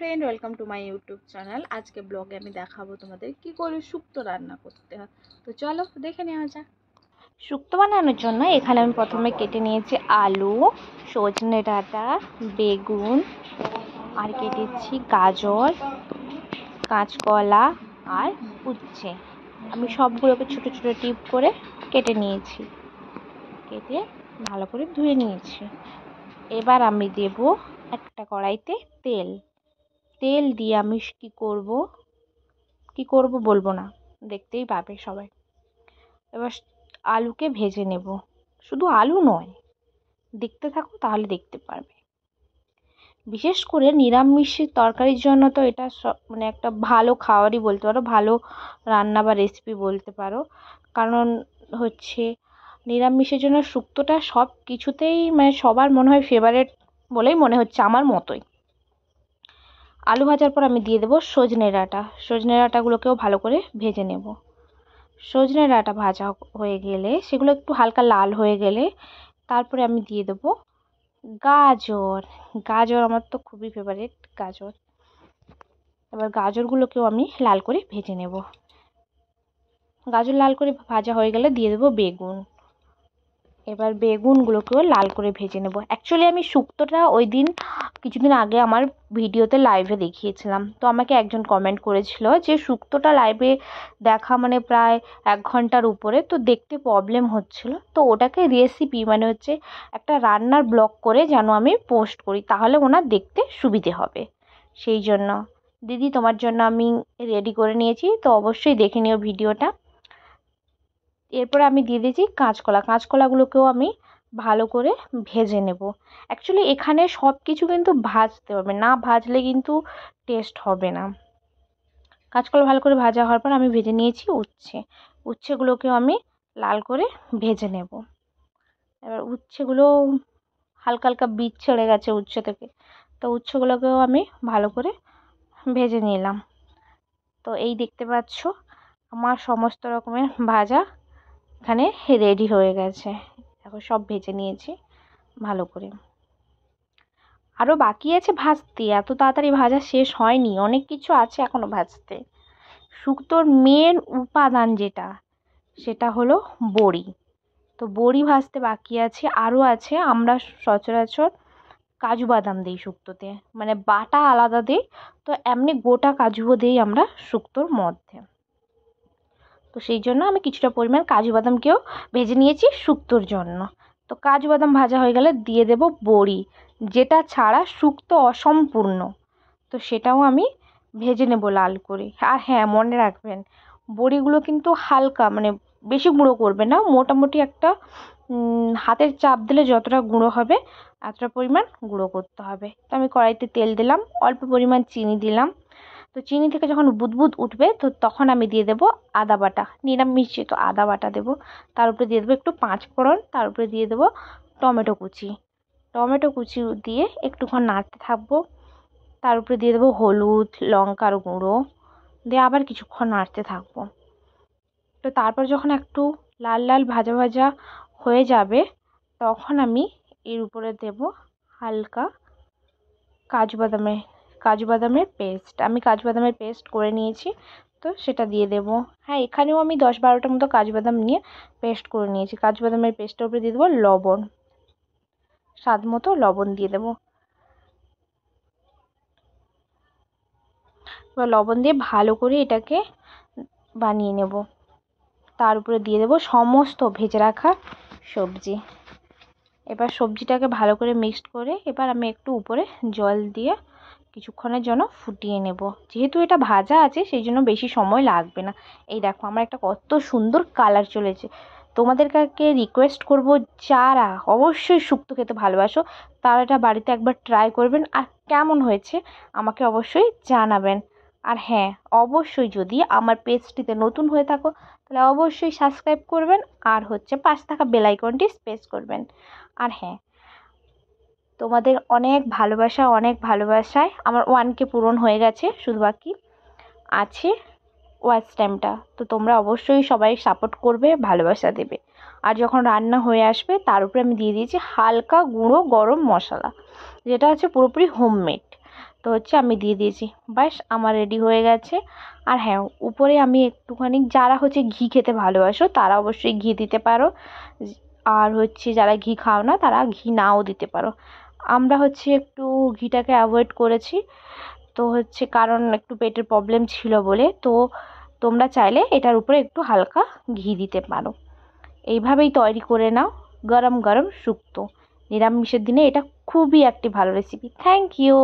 Friend, welcome to my YouTube channel. আজকে ব্লগে আমি দেখাবো তোমাদের কি করে শুক্তো রান্না করতে হয়। তো চলো দেখে নেওয়া যাক। শুক্তো বানানোর জন্য এখানে আমি প্রথমে কেটে নিয়েছি আলু, সজনে ডাঁটা, বেগুন, আর কেটেছি গাজর, কাঁচকলা আর উচ্ছে। আমি সবগুলোকে ছোট ছোট টিপ করে কেটে নিয়েছি, কেটে ভালো করে ধুয়ে নিয়েছি। এবার আমি দেব একটা কড়াইতে তেল দিয়ে আমি কি করব বলবো না, দেখতেই পাবে সবাই। এবার আলুকে ভেজে নেব, শুধু আলু নয়, দেখতে থাকো তাহলে দেখতে পারবে। বিশেষ করে নিরামিষ তরকারির জন্য তো এটা মানে একটা ভালো খাবারই বলতে পারো, ভালো রান্না বা রেসিপি বলতে পারো। কারণ হচ্ছে নিরামিষের জন্য শুক্তোটা সব কিছুতেই মানে সবার মনে হয় ফেভারিট বলেই মনে হচ্ছে, আমার মতোই। আলু ভাজার পর আমি দিয়ে দেবো সজনে ডাঁটাগুলোকেও ভালো করে ভেজে নেব। সজনে ডাঁটা ভাজা হয়ে গেলে, সেগুলো একটু হালকা লাল হয়ে গেলে, তারপরে আমি দিয়ে দেবো গাজর আমার তো খুবই ফেভারিট গাজর। এবার গাজরগুলোকেও আমি লাল করে ভেজে নেব। গাজর লাল করে ভাজা হয়ে গেলে দিয়ে দেবো বেগুন। এবার বেগুনগুলোকেও লাল করে ভেজে নেব। অ্যাকচুয়ালি আমি শুক্তোটা ওই দিন কিছুদিন আগে আমার ভিডিওতে লাইভে দেখিয়েছিলাম, তো আমাকে একজন কমেন্ট করেছিল যে শুক্তোটা লাইভে দেখা মানে প্রায় 1 ঘন্টার উপরে, তো দেখতে প্রবলেম হচ্ছিল। তো ওটাকে রেসিপি মানে হচ্ছে একটা রান্নার ব্লগ করে যেন আমি পোস্ট করি, তাহলে ওনার দেখতে সুবিধে হবে। সেই জন্য দিদি তোমার জন্য আমি রেডি করে নিয়েছি, তো অবশ্যই দেখে নিও ভিডিওটা। এরপরে আমি দিয়ে দিয়েছি কাঁচকলাগুলোকেও আমি ভালো করে ভেজে নেব। অ্যাকচুয়ালি এখানে সব কিছু কিন্তু ভাজতে হবে, না ভাজলে কিন্তু টেস্ট হবে না। কাঁচকলা ভালো করে ভাজা হওয়ার পর আমি ভেজে নিয়েছি উচ্ছেগুলোকেও আমি লাল করে ভেজে নেব। এবার উচ্ছেগুলো হালকা হালকা বীজ ছেড়ে গেছে উচ্ছে থেকে, তো উচ্ছেগুলোকেও আমি ভালো করে ভেজে নিলাম। তো এই দেখতে পাচ্ছ আমার সমস্ত রকমের ভাজা এখানে রেডি হয়ে গেছে। এখন সব ভেজে নিয়েছি ভালো করে, আরও বাকি আছে ভাজতে। এত তাড়াতাড়ি ভাজা শেষ হয়নি, অনেক কিছু আছে এখনো ভাজতে। শুক্তোর মেন উপাদান যেটা, সেটা হলো বড়ি। তো বড়ি ভাজতে বাকি আছে, আরও আছে। আমরা সচরাচর কাজু বাদাম দিই শুক্তোতে, মানে বাটা আলাদা দিই, তো এমনি গোটা কাজুও দিই আমরা শুক্তোর মধ্যে। তো সেই জন্য আমি কিছুটা পরিমাণ কাজু বাদামকেও ভেজে নিয়েছি শুক্তোর জন্য। তো কাজু বাদাম ভাজা হয়ে গেলে দিয়ে দেব বড়ি, যেটা ছাড়া শুক্তো অসম্পূর্ণ। তো সেটাও আমি ভেজে নেব লাল করে। আর হ্যাঁ, মনে রাখবেন বড়িগুলো কিন্তু হালকা, মানে বেশি গুঁড়ো করবে না, মোটামুটি একটা হাতের চাপ দিলে যতটা গুঁড়ো হবে এতটা পরিমাণ গুঁড়ো করতে হবে। তো আমি কড়াইতে তেল দিলাম, অল্প পরিমাণ চিনি দিলাম। তো চিনি থেকে যখন বুদবুদ উঠবে, তো তখন আমি দিয়ে দেবো আদা বাটা, নিরামিষে তো আদা বাটা দেবো। তার উপরে দিয়ে দেবো একটু 5 ফোড়ন, তার উপরে দিয়ে দেবো টমেটো কুচি দিয়ে একটুক্ষণ নাড়তে থাকবো। তার উপরে দিয়ে দেবো হলুদ, লঙ্কার গুঁড়ো দিয়ে আবার কিছুক্ষণ নাড়তে থাকবো। তো তারপর যখন একটু লাল লাল ভাজা ভাজা হয়ে যাবে, তখন আমি এর উপরে দেব হালকা কাজু বাদামের পেস্ট। আমি কাজু বাদামের পেস্ট করে নিয়েছি, তো সেটা দিয়ে দেব। হ্যাঁ, এখানেও আমি 10-12টার মতো কাজু বাদাম নিয়ে পেস্ট করে নিয়েছি। কাজু বাদামের পেস্টের উপরে দিয়ে দেবো লবণ, স্বাদ মতো লবণ দিয়ে দেবো। এবার লবণ দিয়ে ভালো করে এটাকে বানিয়ে নেব। তার উপরে দিয়ে দেবো সমস্ত ভেজে রাখা সবজি। এবার সবজিটাকে ভালো করে মিক্সড করে এবার আমি একটু উপরে জল দিয়ে কিছুক্ষণের জন্য ফুটিয়ে নেব। যেহেতু এটা ভাজা আছে সেই জন্য বেশি সময় লাগবে না। এই দেখো আমার একটা কত সুন্দর কালার চলেছে। তোমাদের কাছে রিকোয়েস্ট করব, যারা অবশ্যই শুক্তো খেতে ভালোবাসো তারা এটা বাড়িতে একবার ট্রাই করবেন, আর কেমন হয়েছে আমাকে অবশ্যই জানাবেন। আর হ্যাঁ, অবশ্যই যদি আমার পেজটিতে নতুন হয়ে থাকো তাহলে অবশ্যই সাবস্ক্রাইব করবেন, আর হচ্ছে পাশে থাকা বেল আইকনটি প্রেস করবেন। আর হ্যাঁ, তোমাদের অনেক ভালোবাসায় আমার 1K পূরণ হয়ে গেছে, শুধু বাকি আছে ওয়াচ টাইমটা। তো তোমরা অবশ্যই সবাই সাপোর্ট করবে, ভালোবাসা দেবে। আর যখন রান্না হয়ে আসবে তার উপরে আমি দিয়ে দিয়েছি হালকা গুঁড়ো গরম মশলা, যেটা হচ্ছে পুরোপুরি হোমমেড। তো হচ্ছে আমি দিয়ে দিয়েছি, ব্যাস আমার রেডি হয়ে গেছে। আর হ্যাঁ, উপরে আমি একটুখানি, যারা হচ্ছে ঘি খেতে ভালোবাসো তারা অবশ্যই ঘি দিতে পারো, আর হচ্ছে যারা ঘি খাও না তারা ঘি নাও দিতে পারো। আমরা হচ্ছে একটু ঘিটাকে অ্যাভয়েড করেছি, তো হচ্ছে কারণ একটু পেটের প্রবলেম ছিল বলে। তো তোমরা চাইলে এটার উপরে একটু হালকা ঘি দিতে পারো। এইভাবেই তৈরি করে নাও গরম গরম শুক্তো। নিরামিষের দিনে এটা খুবই একটি ভালো রেসিপি। Thank you.